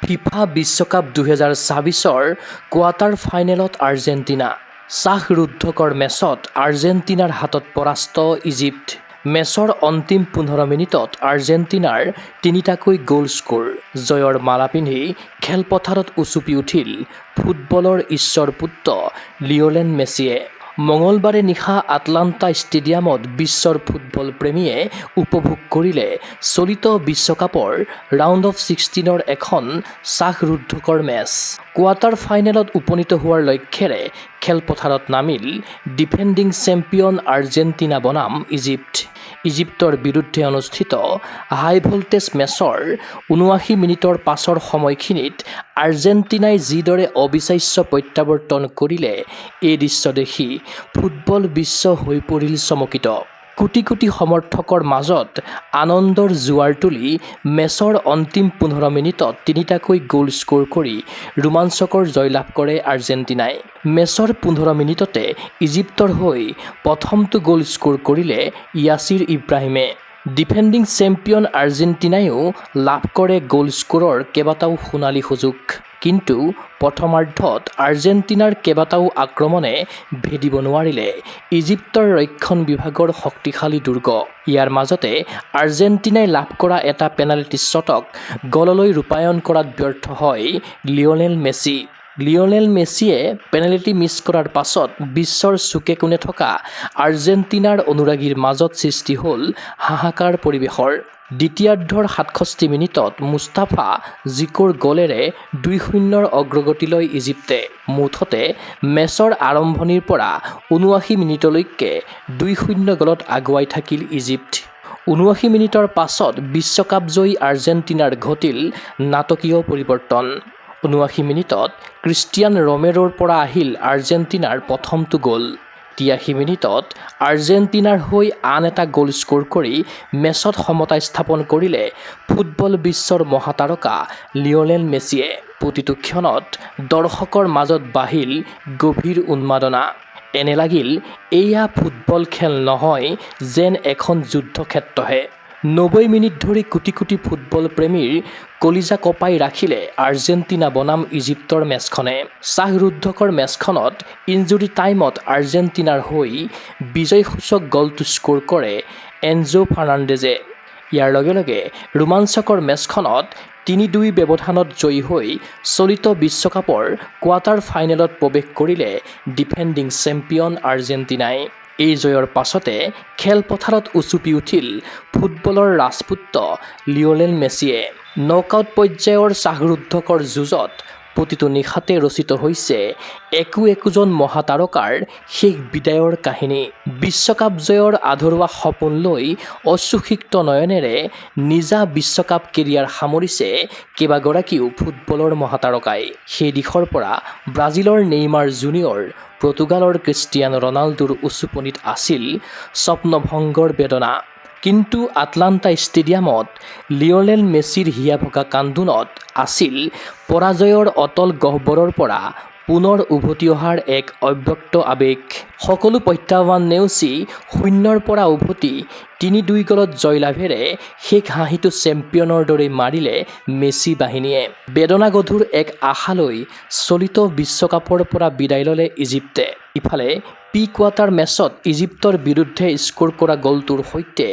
FIFA বিশ্বকাপ 2024-ৰ quarter ফাইনেলত Argentina শ্বাসৰুদ্ধকৰ মেচত আৰ্জেণ্টিনাৰ হাতত পৰাস্ত ইজিপ্ত। মেচৰ অন্তিম 15 মিনিটত আৰ্জেণ্টিনাৰ 3টাকৈ গ'ল স্ক'ৰ। জয়ৰ মালা পিন্ধি খেলপথাৰত উচুপি উঠিল ফুটবলৰ ঈশ্বৰপুত্ৰ লিঅ'নেল মেছিয়ে। মঙলবাৰে নিশা আটলাণ্টা ষ্টেডিয়ামত বিশ্বৰ ফুটবল প্ৰেমীয়ে উপভোগ কৰিলে চলিত বিশ্বকাপৰ ৰাউণ্ড অফ 16ৰ এখন শ্বাসৰুদ্ধকৰ মেচ। কোৱাৰ্টাৰ ফাইনেলত উপনীত হোৱাৰ লক্ষ্যৰে খেলপথাৰত নামিল ডিফেণ্ডিং চেম্পিয়ন আৰ্জেণ্টিনা বনাম ইজিপ্ত। ইজিপ্তৰ বিৰুদ্ধে অনুষ্ঠিত হাই ভল্টেজ মেচৰ ৭৯ মিনিটৰ পাছৰ সময়খিনিত আৰ্জেণ্টিনাই যিদৰে অবিশ্বাস্য প্ৰত্যাৱৰ্তন কৰিলে, এই দৃশ্য দেখি ফুটবল বিশ্ব হৈ পৰিল চমকিত। কোটি কোটি সমৰ্থকৰ মাজত আনন্দৰ জোৱাৰ তুলি মেচৰ অন্তিম 15 মিনিটত 3টাকৈ গ'ল স্ক'ৰ কৰি ৰোমাঞ্চকৰ জয়লাভ কৰে আৰ্জেণ্টিনাই। মেচৰ 15 মিনিটতে ইজিপ্তৰ হৈ প্ৰথমটো গ'ল স্ক'ৰ কৰিলে য়াছিৰ ইব্ৰাহিমে। ডিফেণ্ডিং চেম্পিয়ন আৰ্জেণ্টিনাইও লাভ কৰে গ'ল স্ক'ৰৰ কেইবাটাও সোণালী সুযোগ। কিন্তু প্ৰথমাৰ্ধত আৰ্জেণ্টিনাৰ কেইবাটাও আক্ৰমণে ভেদিব নোৱাৰিলে ইজিপ্তৰ ৰক্ষণ বিভাগৰ শক্তিশালী দুৰ্গ। ইয়াৰ মাজতে আৰ্জেণ্টিনাই লাভ কৰা এটা পেনাল্টি শ্বটক গ'ললৈ ৰূপায়ণ কৰাত ব্যৰ্থ হয় লিঅ'নেল মেছি। লিঅ'নেল মেছিয়ে পেনাল্টি মিছ কৰাৰ পাছত বিশ্বৰ চুকে কোণে থকা আৰ্জেণ্টিনাৰ অনুৰাগীৰ মাজত সৃষ্টি হ'ল হাহাকাৰ পৰিৱেশৰ। দ্বিতীয়াৰ্ধৰ 67 মিনিটত মুস্তাফা জিকোৰ গ'লেৰে 2-0ৰ অগ্ৰগতিলৈ ইজিপ্তে। মুঠতে মেচৰ আৰম্ভণিৰ পৰা ৭৯ মিনিটলৈকে 2-0 গ'লত আগুৱাই থাকিল ইজিপ্ত। ৭৯ মিনিটৰ পাছত বিশ্বকাপজয়ী আৰ্জেণ্টিনাৰ ঘটিল নাটকীয় পৰিৱৰ্তন। ৭৯ মিনিটত ক্ৰিষ্টিয়ান ৰমেৰোৰ পৰা আহিল আৰ্জেণ্টিনাৰ প্ৰথমটো গ'ল। ৮৩ মিনিটত আৰ্জেণ্টিনাৰ হৈ আন এটা গ'ল স্ক'ৰ কৰি মেচত সমতা স্থাপন কৰিলে ফুটবল বিশ্বৰ মহাতাৰকা লিঅ'নেল মেছিয়ে। প্ৰতিটো ক্ষণত দৰ্শকৰ মাজত বাঢ়িল গভীৰ উন্মাদনা। এনে লাগিল এয়া ফুটবল খেল নহয়, যেন এখন যুদ্ধক্ষেত্ৰহে। ৯০ মিনিট ধৰি কোটি কোটি ফুটবল প্ৰেমীৰ কলিজা কঁপাই ৰাখিলে আৰ্জেণ্টিনা বনাম ইজিপ্তৰ মেচখনে। শ্বাসৰুদ্ধকৰ মেচখনত ইনজুৰি টাইমত আৰ্জেণ্টিনাৰ হৈ বিজয়সূচক গ'লটো স্ক'ৰ কৰে এনজো ফাৰ্নাণ্ডেজে। ইয়াৰ লগে লগে ৰোমাঞ্চকৰ মেচখনত ৩-২ ব্যৱধানত জয়ী হৈ চলিত বিশ্বকাপৰ কোৱাৰ্টাৰ ফাইনেলত প্ৰৱেশ কৰিলে ডিফেণ্ডিং চেম্পিয়ন আৰ্জেণ্টিনাই। এই জয়ৰ পাছতে খেলপথাৰত উচুপি উঠিল ফুটবলৰ ৰাজপুত্ৰ লিঅ'নেল মেছিয়ে। নকআউট পৰ্যায়ৰ শ্বাসৰুদ্ধকৰ যুঁজত প্ৰতিটো নিশাতে ৰচিত হৈছে একোজন মহাতাৰকাৰ শেষ বিদায়ৰ কাহিনী। বিশ্বকাপ জয়ৰ আধৰুৱা সপোন লৈ অশ্ৰুসিক্ত নয়নেৰে নিজা বিশ্বকাপ কেৰিয়াৰ সামৰিছে কেইবাগৰাকীও ফুটবলৰ মহাতাৰকাই। সেই দিশৰ পৰা ব্ৰাজিলৰ নেইমাৰ জুনিয়ৰ, পৰ্তুগালৰ ক্ৰিষ্টিয়ানো ৰনাল্ডোৰ উচুপনিত আছিল স্বপ্নভংগৰ বেদনা। কিন্তু আটলাণ্টা ষ্টেডিয়ামত লিঅ'নেল মেছিৰ হিয়া ভগা কান্দোনত আছিল পৰাজয়ৰ অতল গহ্বৰৰ পৰা পুনৰ উভতি অহাৰ এক অব্যক্ত আৱেগ। সকলো প্ৰত্যাহ্বান নেওচি শূন্যৰ পৰা উভতি ৩-২ গ'লত জয়লাভেৰে শেষ হাঁহিটো চেম্পিয়নৰ দৰে মাৰিলে মেছি বাহিনীয়ে। বেদনাগধুৰ এক আশালৈ চলিত বিশ্বকাপৰ পৰা বিদায় ল'লে ইজিপ্তে। ইফালে প্ৰি কোৱাৰ্টাৰ মেচত ইজিপ্তৰ বিৰুদ্ধে স্ক'ৰ কৰা গ'লটোৰ সৈতে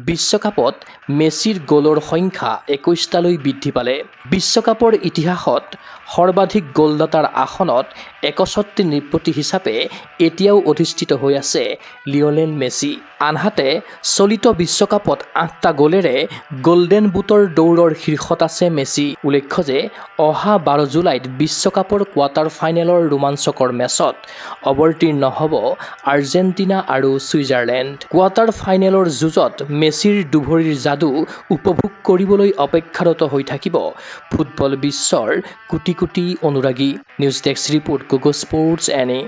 বিশ্বকাপত মেছিৰ গ'লৰ সংখ্যা ২১টালৈ বৃদ্ধি পালে। বিশ্বকাপৰ ইতিহাসত সৰ্বাধিক গ'লদাতাৰ আসনত ৬১ নৃপতি হিচাপে এতিয়াও অধিষ্ঠিত হৈ আছে লিঅ'নেল মেছি। আনহাতে চলিত বিশ্বকাপত ৮টা গ'লেৰে গল্ডেন বুটৰ দৌৰৰ শীৰ্ষত আছে মেছি। উল্লেখ্য যে অহা ১২ জুলাইত বিশ্বকাপৰ কোৱাৰ্টাৰ ফাইনেলৰ ৰোমাঞ্চকৰ মেচত অৱতীৰ্ণ হ'ব আৰ্জেণ্টিনা আৰু ছুইজাৰলেণ্ড। কোৱাৰ্টাৰ ফাইনেলৰ যুঁজত মেছিৰ দুভৰিৰ যাদু উপভোগ কৰিবলৈ অপেক্ষাৰত হৈ থাকিব ফুটবল বিশ্বৰ কোটি কোটি অনুৰাগী। নিউজ ডেস্ক ৰিপোৰ্ট, কুগো স্পৰ্টছ এনে।